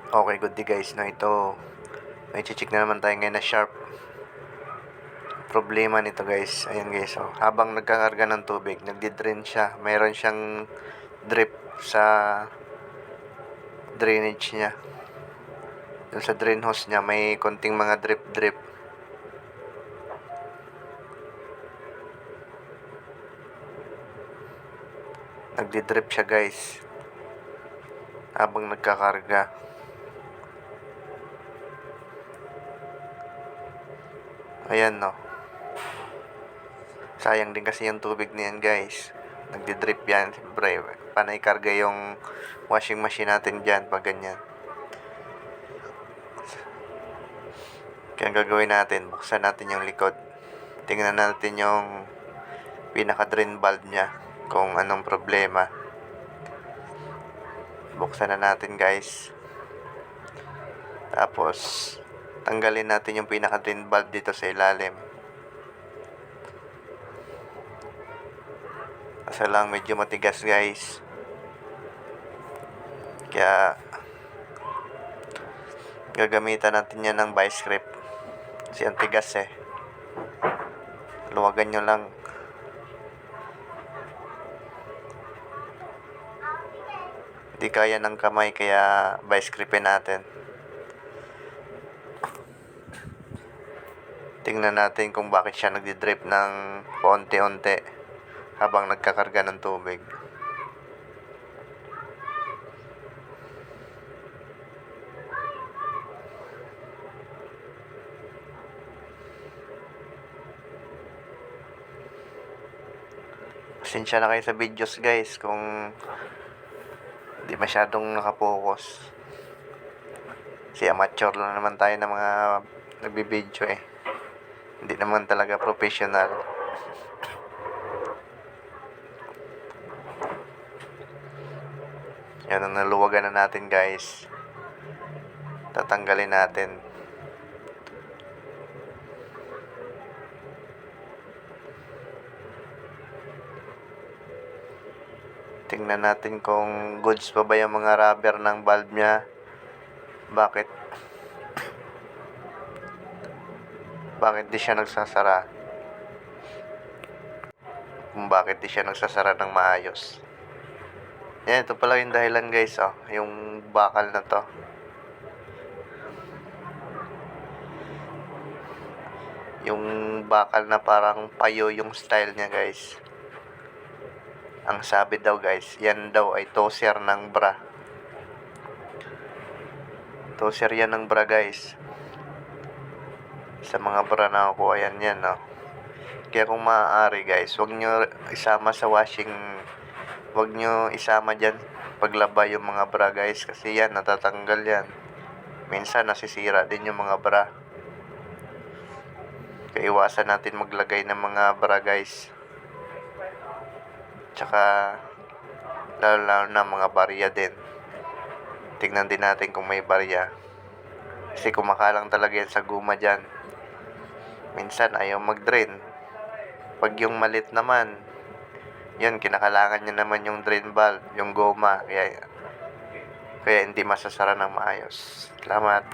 Okay, good day guys. No, ito, may check na naman tayo ngayon na sharp. Problema nito guys, ayan guys, oh. Habang nagkakarga ng tubig, nagdi-drain siya. Mayroon siyang drip sa drainage niya. Dun sa drain hose niya, may konting mga drip-drip. Nagdi-drip siya guys, habang nagkakarga. Ayan, no. Sayang din kasi yung tubig niyan guys. Nagdi-drip yan. Siyempre, panay karga yung washing machine natin dyan pag ganyan. Kaya ang gagawin natin, buksan natin yung likod. Tingnan natin yung pinaka-drain valve niya kung anong problema. Buksan na natin guys. Tapos, tanggalin natin yung pinaka-drain valve dito sa ilalim. Kasi lang medyo matigas guys. Kaya gagamitan natin yan ng vice grip. Kasi ang tigas eh. Luwagan nyo lang. Hindi kaya ng kamay kaya vice gripin natin. Tingnan natin kung bakit siya nagdi-drip ng paunti-unti habang nagkakarga ng tubig. Pasensya na kayo sa videos guys kung hindi masyadong nakapokus. Kasi amateur lang naman tayo ng mga nagbibideo eh. Hindi naman talaga professional. Yan ang naluwagan na natin guys. Tatanggalin natin. Tingnan natin kung goods pa ba yung mga rubber ng valve niya. Bakit di siya nagsasara? Kung bakit di siya nagsasara ng maayos. Yan, ito pala yung dahilan guys, oh. Yung bakal na to. Yung bakal na parang payo yung style niya guys. Ang sabi daw guys, yan daw ay toser ng bra. Toser yan ng bra guys. Sa mga bra na ako, ayan yan, no. Kaya kung maaari guys, wag nyo isama sa washing, wag nyo isama dyan paglaba yung mga bra guys, kasi yan, natatanggal yan. Minsan nasisira din yung mga bra. Kaya iwasan natin maglagay ng mga bra guys. Tsaka lalo na mga barya din. Tignan din natin kung may barya. Kasi kumakalang talaga yan sa guma dyan. Minsan ayaw mag-drain. Pag yung malit naman, yun, kinakalangan nyo naman yung drain valve, yung goma. Kaya hindi masasara ng maayos. Salamat.